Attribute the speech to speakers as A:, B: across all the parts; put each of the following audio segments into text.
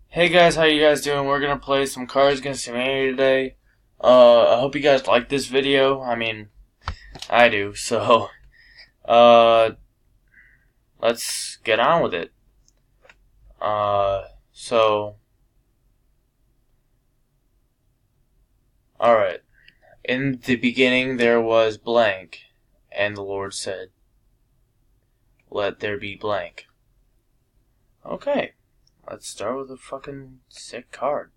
A: Hey guys, how you guys doing? We're gonna play some Cards Against Humanity today. I hope you guys like this video. I mean, I do. So, uh, let's get on with it. So, alright. In the beginning there was blank, and the Lord said, "Let there be blank." Okay, let's start with a fucking sick card.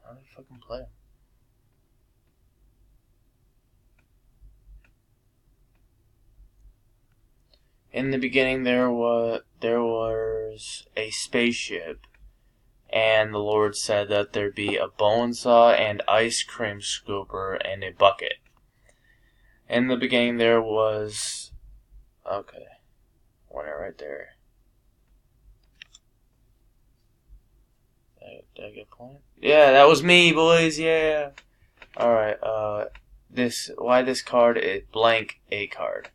A: How do you fucking play him? In the beginning there was a spaceship, and the Lord said that there be a bone saw and ice cream scooper and a bucket. In the beginning there was... Okay. Went right there. Did I get a point? Yeah, that was me, boys, yeah! Alright, why this card is blank a card.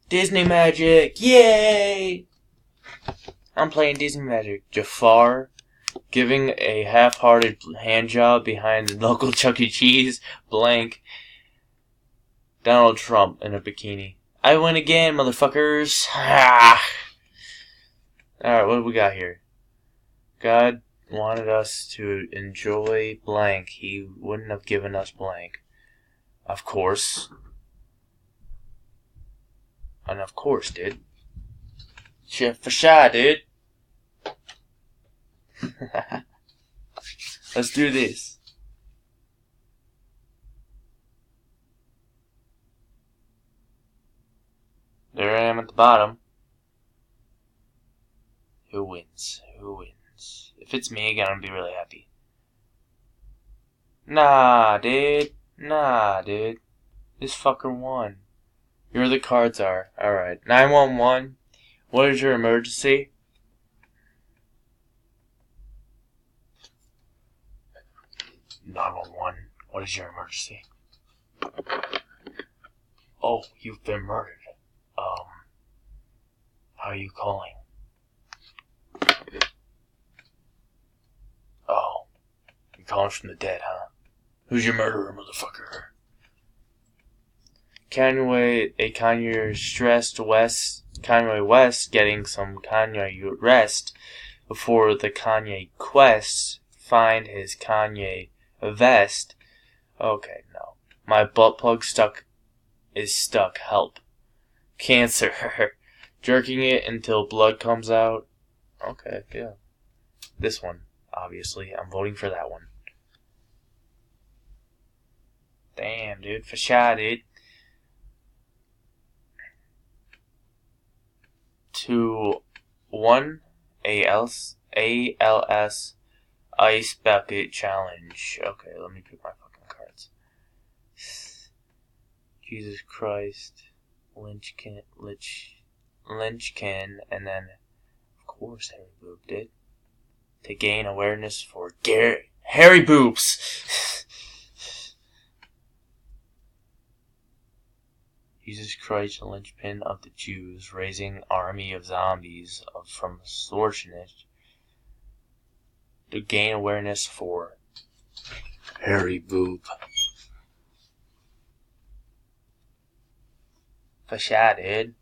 A: Disney Magic, yay! I'm playing Disney Magic. Jafar giving a half-hearted handjob behind the local Chuck E. Cheese. Blank. Donald Trump in a bikini. I win again, motherfuckers. Alright, what do we got here? God wanted us to enjoy blank. He wouldn't have given us blank. Of course. And of course, dude. Shit for shy, dude. Let's do this. There I am at the bottom. Who wins? Who wins? If it's me again, I'll be really happy. Nah, dude. Nah, dude. This fucker won. Here the cards are. Alright. 911. What is your emergency? What is your emergency? Oh, you've been murdered. How are you calling? Oh, you're calling from the dead, huh? Who's your murderer, motherfucker? Kanye West getting some Kanye rest before the Kanye quest find his Kanye vest. Okay, no. My butt plug is stuck. Help. Cancer. Jerking it until blood comes out. Okay, yeah. This one, obviously. I'm voting for that one. Damn, dude. For shy, dude. 2-1 ALS Ice Bucket Challenge. Okay, let me pick my fucking cards. Jesus Christ. Lynchkin, and then, of course, Harry Boob did. To gain awareness for Harry Boobs! Jesus Christ, the linchpin of the Jews, raising army of zombies from Sorcenage. To gain awareness for Harry Boob. For sure, dude.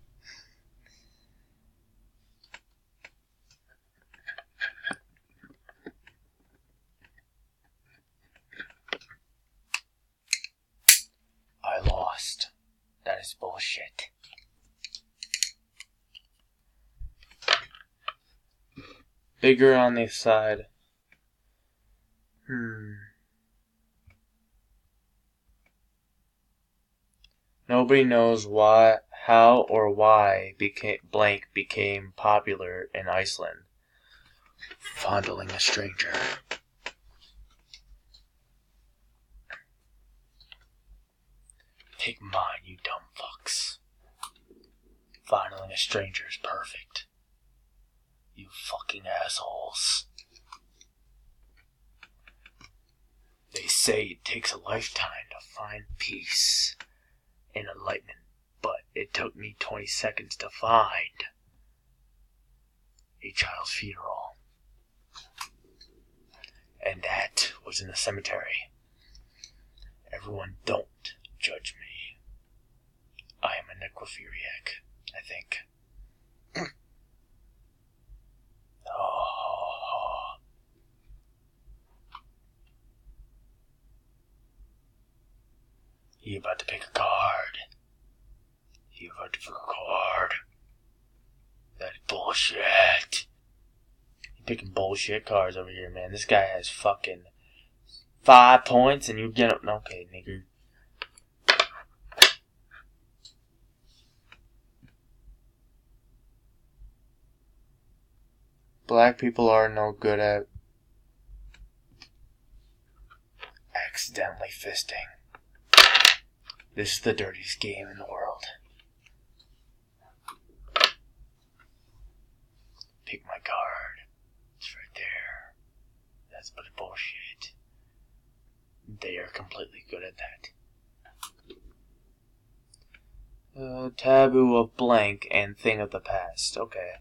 A: I lost. That is bullshit. Bigger on the side. Nobody knows how or why blank became popular in Iceland. Fondling a stranger. Take mine, you dumb fucks. Fondling a stranger is perfect. You fucking assholes. They say it takes a lifetime to find peace and enlightenment, but it took me 20 seconds to find a child's funeral. And that was in the cemetery. Everyone don't judge me. I am a necrophiliac, I think. Oh. You about to pick a card. You about to pick a card. That is bullshit. You picking bullshit cards over here, man. This guy has fucking 5 points and you get up. Okay, nigga. Black people are no good at accidentally fisting. This is the dirtiest game in the world. Pick my card. It's right there. That's but bullshit. They are completely good at that. Taboo of blank and thing of the past. Okay.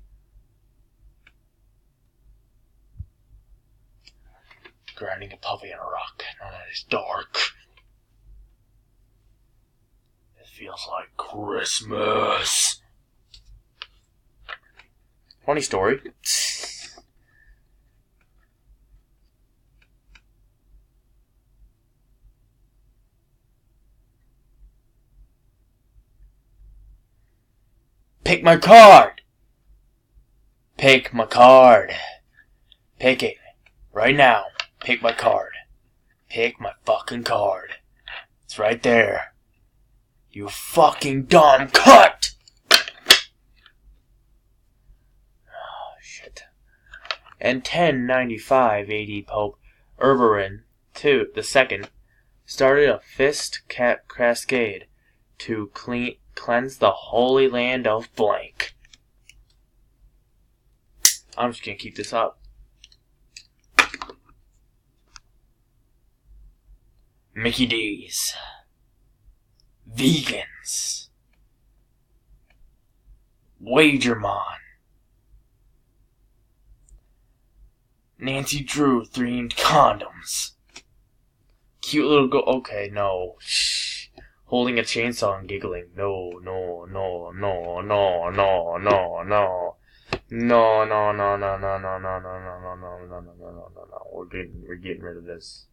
A: Grinding a puppy on a rock. Now that is dark. It feels like Christmas. Funny story. Pick my card! Pick my card. Pick it. Right now. Pick my card. Pick my fucking card. It's right there. You fucking dumb cunt! Oh, shit. In 1095 AD, Pope Urban II started a fist cascade to cleanse the Holy Land of blank. I'm just gonna keep this up. Mickey D's. Vegans. Wagermon. Nancy Drew themed condoms. Cute little okay, no. Shh. Holding a chainsaw and giggling. No. No. We're getting rid of this.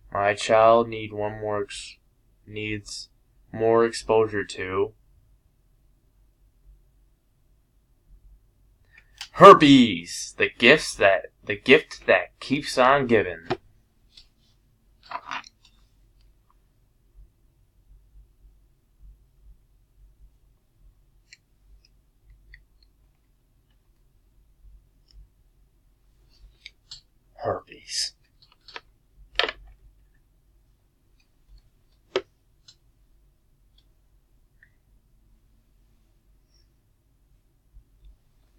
A: My child needs more exposure to herpes, the gift that keeps on giving. Herpes.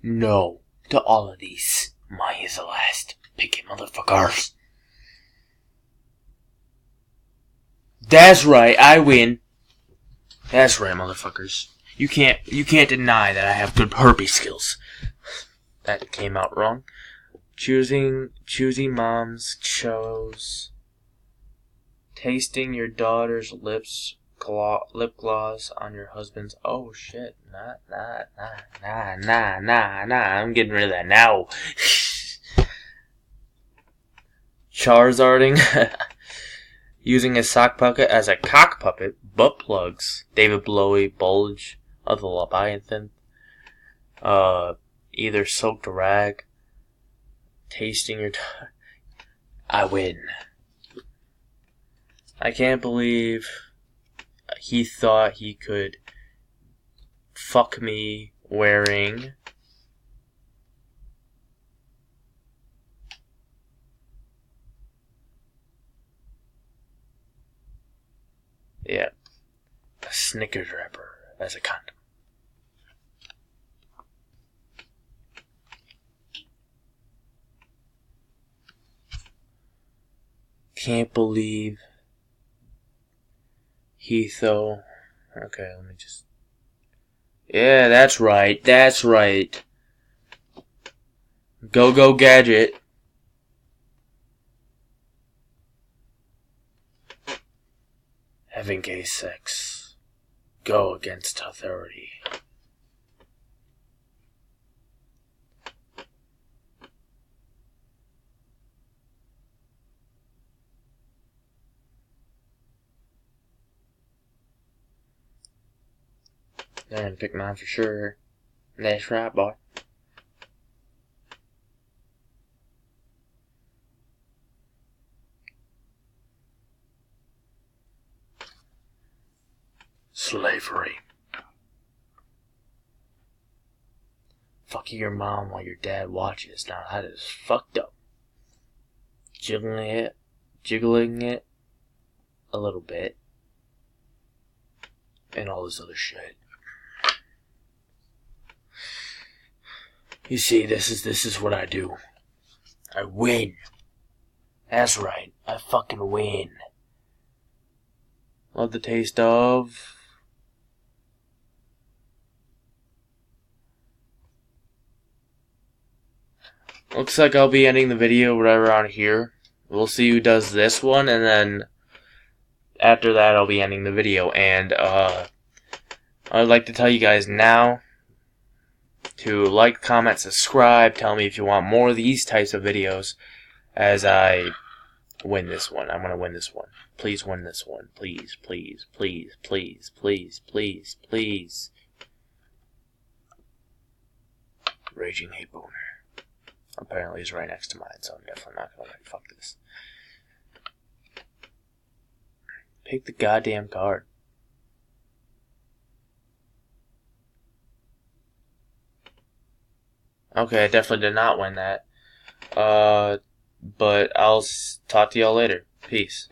A: No to all of these. Mine is the last. Pick it, motherfuckers. That's right, I win. That's right, motherfuckers. You can't deny that I have good herpes skills. That came out wrong. Choosy moms chose. Tasting your daughter's lip gloss on your husband's. Oh shit! Nah. I'm getting rid of that now. Charizarding, using a sock puppet as a cock puppet. Butt plugs. David Bowie bulge of the Leviathan. Either soaked rag. Tasting your. I win. I can't believe he thought he could fuck me wearing Yeah. A Snickers wrapper as a condom. Can't believe Heatho. Okay, let me just. Yeah, that's right. That's right. Go gadget. Having gay sex. Go against authority. They're gonna pick mine for sure. That's right, boy. Slavery. Fucking your mom while your dad watches. Now that is fucked up. Jiggling it a little bit. And all this other shit. You see, this is what I do. I win. That's right. I fucking win. Love the taste of... Looks like I'll be ending the video right around here. We'll see who does this one, and then after that I'll be ending the video. And I'd like to tell you guys now to like, comment, subscribe. Tell me if you want more of these types of videos as I win this one. I'm going to win this one. Please win this one. Please, please, please, please, please, please, please. Raging Hate Boner. Apparently it's right next to mine, so I'm definitely not going to fuck this. Pick the goddamn card. Okay, I definitely did not win that. But I'll talk to y'all later. Peace.